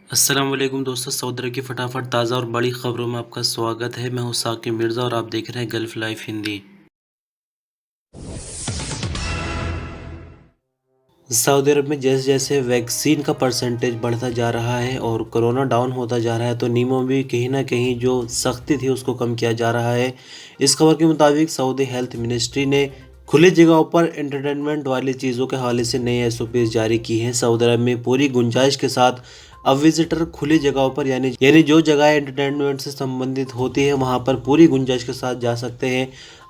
अस्सलाम वालेकुम दोस्तों, सऊदी अरब की फटाफट ताज़ा और बड़ी खबरों में आपका स्वागत है। मैं हूं साकिब मिर्ज़ा और आप देख रहे हैं गल्फ लाइफ हिंदी। सऊदी अरब में जैसे जैसे वैक्सीन का परसेंटेज बढ़ता जा रहा है और कोरोना डाउन होता जा रहा है, तो नियमों में भी कहीं ना कहीं जो सख्ती थी उसको कम किया जा रहा है। इस खबर के मुताबिक सऊदी हेल्थ मिनिस्ट्री ने खुली जगहों पर एंटरटेनमेंट वाली चीज़ों के हवाले से नई एसओपीज जारी की हैं। सऊदी अरब में पूरी गुंजाइश के साथ अब विजिटर खुली जगहों पर यानी जो जगह एंटरटेनमेंट से संबंधित होती है वहां पर पूरी गुंजाइश के साथ जा सकते हैं।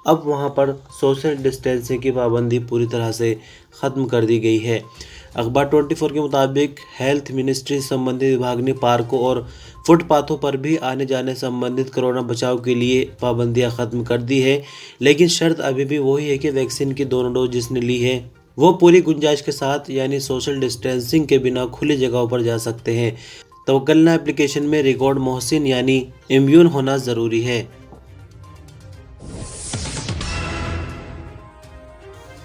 अब वहां पर सोशल डिस्टेंसिंग की पाबंदी पूरी तरह से ख़त्म कर दी गई है। अखबार 24 के मुताबिक हेल्थ मिनिस्ट्री संबंधित विभाग ने पार्कों और फुटपाथों पर भी आने जाने संबंधित कोरोना बचाव के लिए पाबंदियां ख़त्म कर दी है, लेकिन शर्त अभी भी वही है कि वैक्सीन की दोनों डोज जिसने ली है वो पूरी गुंजाइश के साथ यानी सोशल डिस्टेंसिंग के बिना खुली जगहों पर जा सकते हैं। तवक्कलना एप्लीकेशन में रिकॉर्ड मोहसिन यानी इम्यून होना ज़रूरी है।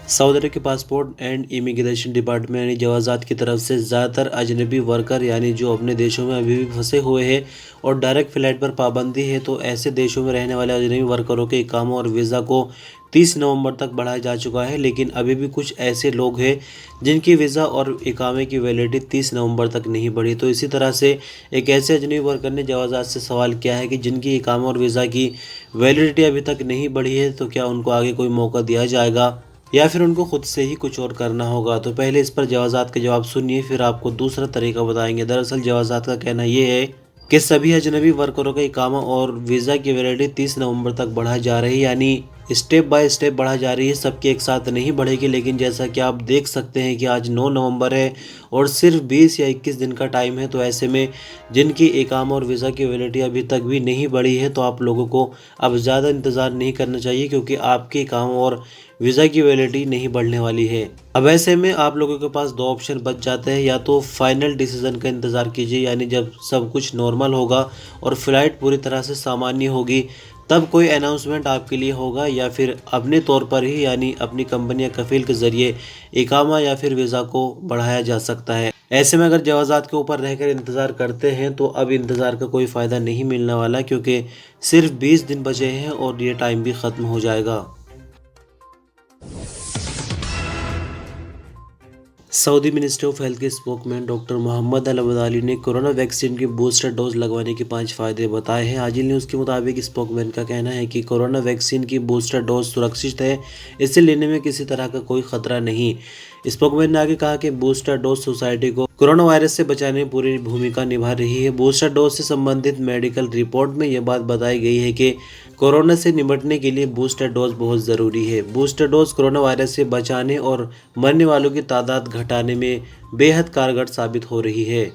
सऊदी अरब के पासपोर्ट एंड इमिग्रेशन डिपार्टमेंट यानी जवाज़ात की तरफ से ज़्यादातर अजनबी वर्कर यानी जो अपने देशों में अभी भी फंसे हुए हैं और डायरेक्ट फ़्लाइट पर पाबंदी है, तो ऐसे देशों में रहने वाले अजनबी वर्करों के इकामा और वीज़ा को 30 नवंबर तक बढ़ाया जा चुका है। लेकिन अभी भी कुछ ऐसे लोग हैं जिनकी वीज़ा और इकामे की वैलिडिटी 30 नवंबर तक नहीं बढ़ी। तो इसी तरह से एक ऐसे अजनबी वर्कर ने जवाज़ात से सवाल किया है कि जिनकी इकामा और वीज़ा की वैलिडिटी अभी तक नहीं बढ़ी है, तो क्या उनको आगे कोई मौका दिया जाएगा या फिर उनको खुद से ही कुछ और करना होगा। तो पहले इस पर जवाज़ात का जवाब सुनिए, फिर आपको दूसरा तरीका बताएंगे। दरअसल जवाज़ात का कहना ये है कि सभी अजनबी वर्करों का इकामा और वीज़ा की वैलिडिटी 30 नवंबर तक बढ़ा जा रही है, यानी स्टेप बाय स्टेप बढ़ा जा रही है, सबकी एक साथ नहीं बढ़ेगी। लेकिन जैसा कि आप देख सकते हैं कि आज 9 नवंबर है और सिर्फ 20 या 21 दिन का टाइम है। तो ऐसे में जिनकी इकामा और वीज़ा की वैलिडिटी अभी तक भी नहीं बढ़ी है, तो आप लोगों को अब ज़्यादा इंतज़ार नहीं करना चाहिए, क्योंकि आपके इकामा और वीज़ा की वैलिडिटी नहीं बढ़ने वाली है। अब ऐसे में आप लोगों के पास दो ऑप्शन बच जाते हैं, या तो फाइनल डिसीजन का इंतज़ार कीजिए, यानी जब सब कुछ नॉर्मल होगा और फ्लाइट पूरी तरह से सामान्य होगी तब कोई अनाउंसमेंट आपके लिए होगा, या फिर अपने तौर पर ही यानी अपनी कंपनी या कफील के ज़रिए इकामा या फिर वीज़ा को बढ़ाया जा सकता है। ऐसे में अगर जवाज़ात के ऊपर रहकर इंतज़ार करते हैं तो अब इंतज़ार का कोई फ़ायदा नहीं मिलने वाला, क्योंकि सिर्फ 20 दिन बचे हैं और ये टाइम भी ख़त्म हो जाएगा। सऊदी मिनिस्ट्री ऑफ हेल्थ के स्पोकमैन डॉक्टर मोहम्मद अल अब्दाली ने कोरोना वैक्सीन की बूस्टर डोज लगवाने के 5 फ़ायदे बताए हैं। आजिल न्यूज़ के मुताबिक स्पोकमैन का कहना है कि कोरोना वैक्सीन की बूस्टर डोज सुरक्षित है, इसे लेने में किसी तरह का कोई खतरा नहीं। स्पोकमैन ने आगे कहा कि बूस्टर डोज सोसाइटी को कोरोना वायरस से बचाने में पूरी भूमिका निभा रही है। बूस्टर डोज से संबंधित मेडिकल रिपोर्ट में यह बात बताई गई है कि कोरोना से निपटने के लिए बूस्टर डोज बहुत ज़रूरी है। बूस्टर डोज कोरोना वायरस से बचाने और मरने वालों की तादाद घटाने में बेहद कारगर साबित हो रही है।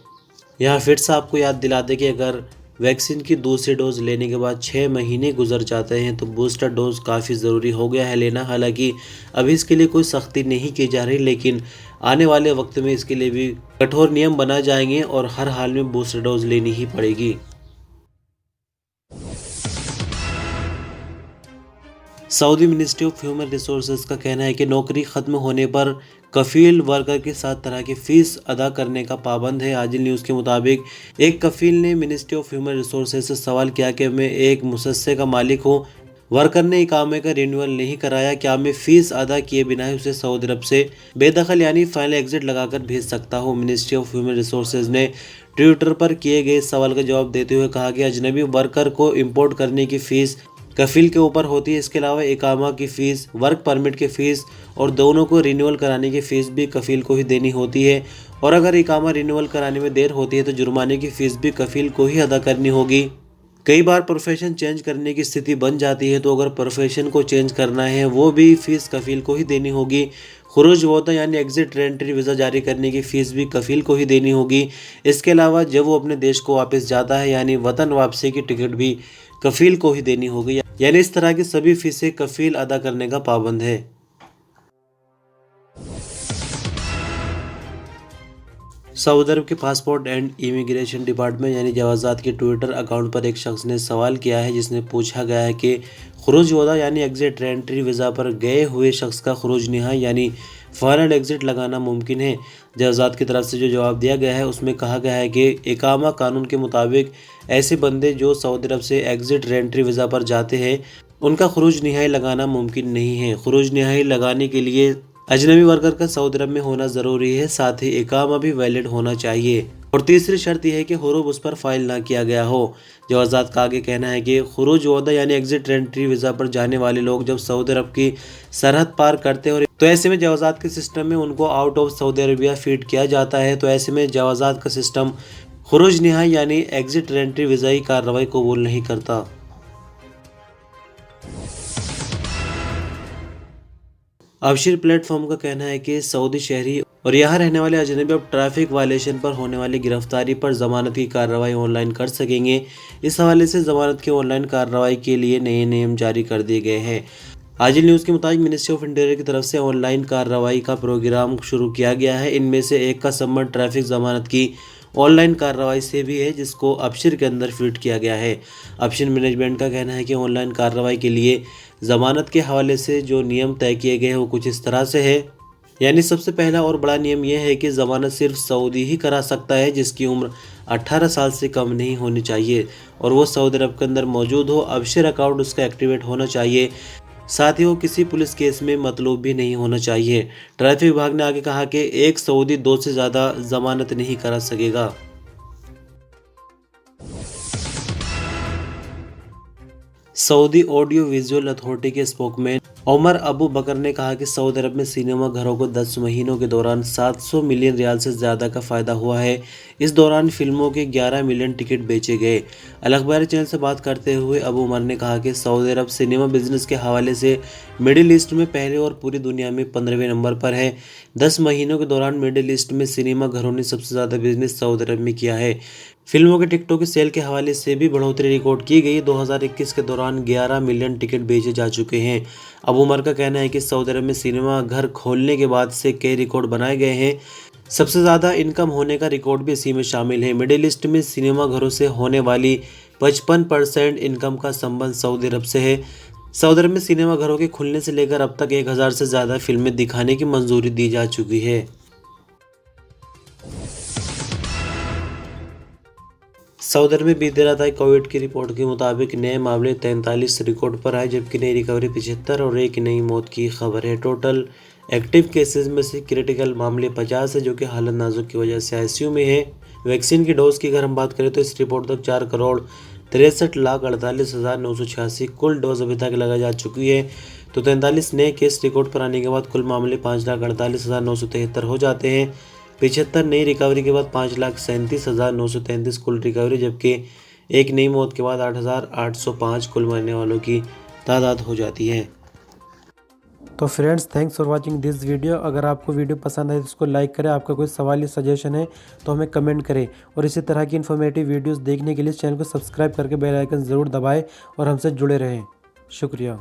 यहाँ फिर से आपको याद दिला दें कि अगर वैक्सीन की दूसरी डोज लेने के बाद 6 महीने गुजर जाते हैं तो बूस्टर डोज काफ़ी ज़रूरी हो गया है लेना। हालांकि अभी इसके लिए कोई सख्ती नहीं की जा रही, लेकिन आने वाले वक्त में इसके लिए भी कठोर नियम बनाए जाएंगे और हर हाल में बूस्टर डोज लेनी ही पड़ेगी। Saudi ministry of human resources का कहना है कि नौकरी खत्म होने पर कफील वर्कर के साथ तरह की फीस अदा करने का पाबंद है। आजिल न्यूज़ के मुताबिक एक कफील ने मिनिस्ट्री ऑफ ह्यूमन रिसोर्सेज से सवाल किया कि मैं एक मुसस्से का मालिक हूँ, वर्कर ने इकामे का रिन्यूअल नहीं कराया, क्या मैं फ़ीस अदा किए बिना ही उसे सऊदी अरब से बेदखल यानी फाइनल एग्जिट लगाकर भेज सकता हूँ। मिनिस्ट्री ऑफ ह्यूमन रिसोर्सेज ने ट्विटर पर किए गए सवाल का जवाब देते हुए कहा कि अजनबी वर्कर को इंपोर्ट करने की फ़ीस कफील के ऊपर होती है। इसके अलावा इकामा की फ़ीस, वर्क परमिट की फ़ीस और दोनों को रिन्यूअल कराने की फ़ीस भी कफील को ही देनी होती है। और अगर इकामा रिन्यूअल कराने में देर होती है तो जुर्माने की फ़ीस भी कफील को ही अदा करनी होगी। कई बार प्रोफेशन चेंज करने की स्थिति बन जाती है, तो अगर प्रोफेशन को चेंज करना है वो भी फ़ीस कफील को ही देनी होगी। खुरूज वोता यानी एग्जिट रेंट्री वीज़ा जारी करने की फ़ीस भी कफील को ही देनी होगी। इसके अलावा जब वो अपने देश को वापस जाता है यानी वतन वापसी की टिकट भी कफील को ही देनी होगी। यानी इस तरह की सभी फीसें कफील अदा करने का पाबंद है। सऊदी अरब के पासपोर्ट एंड इमिग्रेशन डिपार्टमेंट यानी जवाज़ात के ट्विटर अकाउंट पर एक शख्स ने सवाल किया है, जिसने पूछा गया है कि खुरूज वोदा यानी एग्जिट रेंट्री वीज़ा पर गए हुए शख्स का खुरूज निहाई यानी फाइनल एग्जिट लगाना मुमकिन है। जवाजात की तरफ से जो जवाब दिया गया है उसमें कहा गया है कि इकामा कानून के मुताबिक ऐसे बंदे जो सऊदी अरब से एग्जिट रेंट्री वीज़ा पर जाते हैं उनका खुरूज निहाई लगाना मुमकिन नहीं है। खुरूज निहाई लगाने के लिए अजनबी वर्कर का सऊदी अरब में होना ज़रूरी है, साथ ही इकामा भी वैलिड होना चाहिए और तीसरी शर्त यह है कि हुरूब उस पर फाइल ना किया गया हो। जवाजात का आगे कहना है कि खुरूज वोदा यानी एग्जिट रेंट्री वीज़ा पर जाने वाले लोग जब सऊदी अरब की सरहद पार करते हैं और तो ऐसे में जवाजात के सिस्टम में उनको out of Saudi Arabia feed किया जाता है, तो ऐसे में जवाजात का सिस्टम खुरूज निहाई यानी एग्जिट रेंट्री वीज़ाई कार्रवाई कबूल नहीं करता। अबशिर प्लेटफॉर्म का कहना है कि सऊदी शहरी और यहाँ रहने वाले अजनबी अब ट्रैफिक वायलेशन पर होने वाली गिरफ्तारी पर जमानत की कार्रवाई ऑनलाइन कर सकेंगे। इस हवाले से जमानत की ऑनलाइन कार्रवाई के लिए नए नियम जारी कर दिए गए हैं। आजिल न्यूज़ के मुताबिक मिनिस्ट्री ऑफ इंटीरियर की तरफ से ऑनलाइन कार्रवाई का प्रोग्राम शुरू किया गया है। इनमें से एक का संबंध ट्रैफिक जमानत की ऑनलाइन कार्रवाई से भी है, जिसको अबशिर के अंदर फिट किया गया है। अबशिर मैनेजमेंट का कहना है कि ऑनलाइन कार्रवाई के लिए जमानत के हवाले से जो नियम तय किए गए हैं वो कुछ इस तरह से है। यानी सबसे पहला और बड़ा नियम यह है कि ज़मानत सिर्फ सऊदी ही करा सकता है जिसकी उम्र 18 साल से कम नहीं होनी चाहिए और वो सऊदी अरब के अंदर मौजूद हो। अबशिर अकाउंट उसका एक्टिवेट होना चाहिए, साथ ही वो किसी पुलिस केस में मतलूब भी नहीं होना चाहिए। ट्रैफिक विभाग ने आगे कहा कि एक सऊदी 2 से ज़्यादा जमानत नहीं करा सकेगा। सऊदी ऑडियो विजुअल अथॉरिटी के स्पोकमैन उमर अबू बकर ने कहा कि सऊदी अरब में सिनेमा घरों को 10 महीनों के दौरान 700 मिलियन रियाल से ज़्यादा का फ़ायदा हुआ है। इस दौरान फिल्मों के 11 मिलियन टिकट बेचे गए। अल अखबार चैनल से बात करते हुए अबू उमर ने कहा कि सऊदी अरब सिनेमा बिजनेस के हवाले से मिडिल ईस्ट में पहले और पूरी दुनिया में 15वें नंबर पर है। 10 महीनों के दौरान मिडिल ईस्ट में सिनेमा घरों ने सबसे ज़्यादा बिजनेस सऊदी अरब में किया है। फिल्मों के टिकटों के सेल के हवाले से भी बढ़ोतरी रिकॉर्ड की गई। 2021 के दौरान 11 मिलियन टिकट बेचे जा चुके हैं। अबू उमर का कहना है कि सऊदी अरब में सिनेमा घर खोलने के बाद से कई रिकॉर्ड बनाए गए हैं। सबसे ज़्यादा इनकम होने का रिकॉर्ड भी इसी में शामिल है। मिडिल ईस्ट में सिनेमा घरों से होने वाली 55% इनकम का संबंध सऊदी अरब से है। सऊदी अरब में सिनेमा घरों के खुलने से लेकर अब तक 1000 से ज़्यादा फिल्में दिखाने की मंजूरी दी जा चुकी है। सऊदी अरब में बीते रात आई कोविड की रिपोर्ट के मुताबिक नए मामले 43 रिकॉर्ड पर आए, जबकि नई रिकवरी 75 और एक नई मौत की खबर है। टोटल एक्टिव केसेस में से क्रिटिकल मामले 50 है, जो कि हालत नाजुक की वजह से आईसीयू में है। वैक्सीन की डोज की अगर हम बात करें तो इस रिपोर्ट तक 4,63,48,986 कुल डोज अभी तक लगाई जा चुकी है। तो 43 नए केस रिकॉर्ड पर आने के बाद कुल मामले 5,48,973 हो जाते हैं। 75 नई रिकवरी के बाद 5,37,933 कुल रिकवरी, जबकि एक नई मौत के बाद 8,805 कुल मरने वालों की तादाद हो जाती है। तो friends, thanks for watching this video. अगर आपको वीडियो पसंद आए तो इसको लाइक करें। आपका कोई सवाल या सजेशन है तो हमें कमेंट करें और इसी तरह की इन्फॉर्मेटिव वीडियोस देखने के लिए चैनल को सब्सक्राइब करके बेल आइकन ज़रूर दबाएं और हमसे जुड़े रहें। शुक्रिया।